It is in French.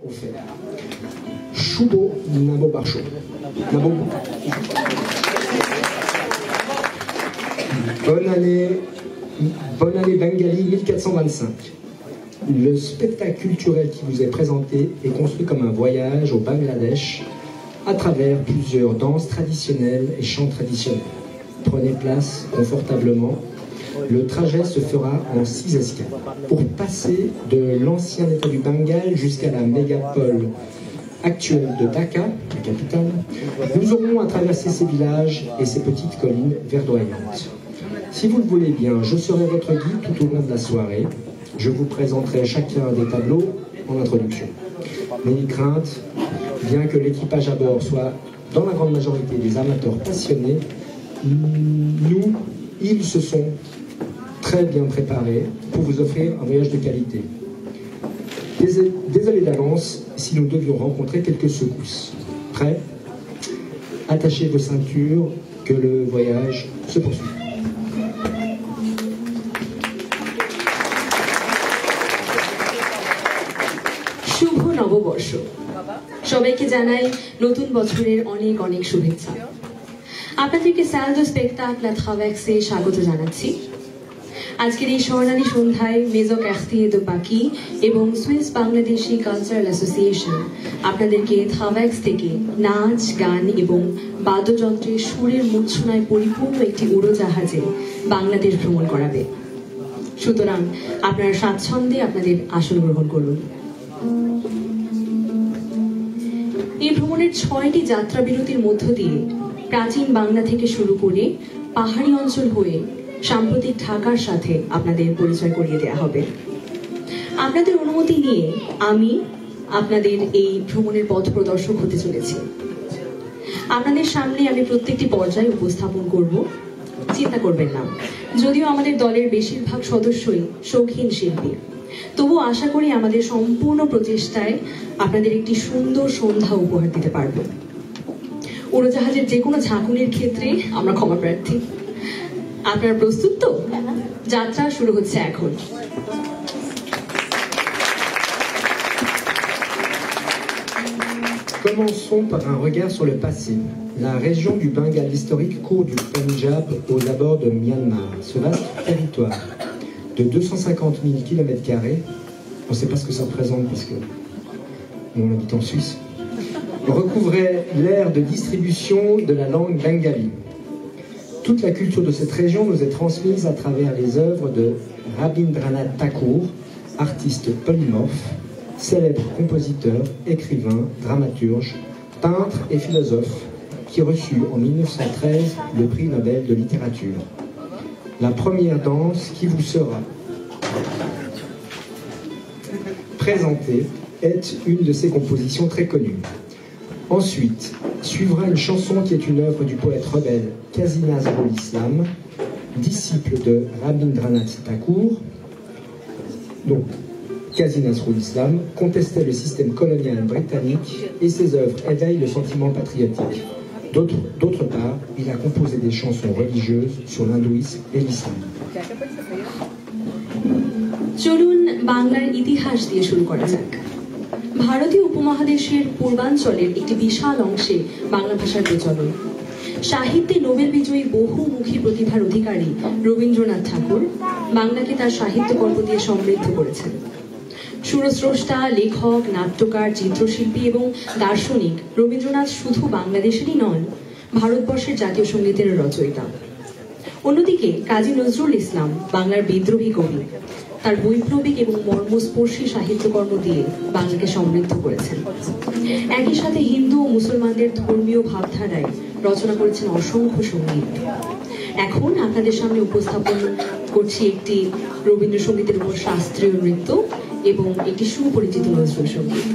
Au fait, Shubo Nabo Barsho. Bonne année Bengali 1425. Le spectacle culturel qui vous est présenté est construit comme un voyage au Bangladesh à travers plusieurs danses traditionnelles et chants traditionnels. Prenez place confortablement. Le trajet se fera en 6 escales pour passer de l'ancien état du Bengale jusqu'à la mégapole actuelle de Dhaka, la capitale. Nous aurons à traverser ces villages et ces petites collines verdoyantes. Si vous le voulez bien, je serai votre guide tout au long de la soirée. Je vous présenterai chacun des tableaux en introduction. N'ayez crainte, bien que l'équipage à bord soit dans la grande majorité des amateurs passionnés, ils se sont très bien préparés pour vous offrir un voyage de qualité. Désolé d'avance si nous devions rencontrer quelques secousses. Prêts? Attachez vos ceintures, que le voyage se poursuit. শুভ নববর্ষ সবাইকে জানাই নতুন বছরের অনেক অনেক শুভেচ্ছা। আপনাদেরকে সাল দো স্পেকটাকল আ ট্রাভার্সে স্বাগত জানাচ্ছি। আজকের এই স্বর্ণালী সন্ধ্যায় মেজো ক্যাফটিয়ে দো পাকি এবং সুইস বাংলাদেশি কালচারাল অ্যাসোসিয়েশন আপনাদেরকে ট্রাভার্স থেকে নাচ গান এবং বাদ্যযন্ত্রের সুরের মূর্ছনায় পরিপূর্ণ একটি উড়োজাহাজে বাংলাদেশ ভ্রমণ করাবে। সুতরাং আপনারা স্বাচ্ছন্দ্যে আপনাদের আসন গ্রহণ করুন। এই ভ্রমণের 6টি যাত্রা বিরতির মধ্য দিয়ে প্রাচীন বাংলা থেকে শুরু করে পাহাড়ি অঞ্চল হয়ে সাম্প্রতিক ঢাকার সাথে আপনাদের পরিচয় করিয়ে দেওয়া হবে। আপনাদের অনুমতি নিয়ে আমি আপনাদের এই ভ্রমণের পথ প্রদর্শক হতে চলেছি। আপনাদের সামনে আমি প্রত্যেকটি পর্যায়ে উপস্থাপন করব, চিন্তা করবেন না। যদিও আমাদের দলের বেশিরভাগ সদস্যই শৌখিন শিল্পী, তবু আশা করি আমাদের সম্পূর্ণ প্রচেষ্টায় আপনাদের একটি সুন্দর সন্ধ্যা উপহার দিতে পারব। উড়োজাহাজের যে কোনো ঝাঁকুনির ক্ষেত্রে আমরা ক্ষমা প্রার্থী। আপনারা প্রস্তুত তো? যাত্রা শুরু হচ্ছে এখন। Commençons par un regard sur le passé. La région du Bengale historique court du Punjab aux abords de Myanmar. Ce vaste territoire de 250 000 km², on ne sait pas ce que ça représente parce que on habite en Suisse, recouvrait l'aire de distribution de la langue bengali. Toute la culture de cette région nous est transmise à travers les œuvres de Rabindranath Tagore, artiste polymorphe, célèbre compositeur, écrivain, dramaturge, peintre et philosophe, qui reçut en 1913 le prix Nobel de littérature. La première danse qui vous sera présentée est une de ses compositions très connues. Ensuite, suivra une chanson qui est une œuvre du poète rebelle Qazi Nazrul Islam, disciple de Rabindranath Tagore. Donc, Qazi Nazrul Islam contestait le système colonial britannique et ses œuvres éveillent le sentiment patriotique. D'autre part, il a composé des chansons religieuses sur l'hindouisme et l'islam. চলুন বাংলার ইতিহাস দিয়ে শুরু করা যাক। ভারতীয় উপমহাদেশের পূর্বাঞ্চলের একটি বিশাল অংশে বাংলা ভাষার প্রচলন। সাহিত্যে নোবেল বিজয়ী বহুমুখী প্রতিভার অধিকারী রবীন্দ্রনাথ ঠাকুর বাংলাকে তার সাহিত্যকর্ম দিয়ে সমৃদ্ধ করেছেন। সুরস্রষ্টা, লেখক, নাট্যকার, চিত্রশিল্পী এবং দার্শনিক রবীন্দ্রনাথ শুধু বাংলাদেশেরই নন, ভারতবর্ষের জাতীয় সঙ্গীতের রচয়িতা। অন্যদিকে কাজী নজরুল ইসলাম বাংলার বিদ্রোহী কবি। তার বৈপ্লবিক এবং মর্মস্পর্শী সাহিত্যকর্ম দিয়ে বাংলাকে সমৃদ্ধ করেছেন। একই সাথে হিন্দু ও মুসলমানদের ধর্মীয় ভাবধারায় রচনা করেছেন অসংখ্য সঙ্গীত। এখন আপনাদের সামনে উপস্থাপন করছি একটি রবীন্দ্রসঙ্গীতের উপর শাস্ত্রীয় নৃত্য এবং একটি সুপরিচিত নজরুল সঙ্গীত।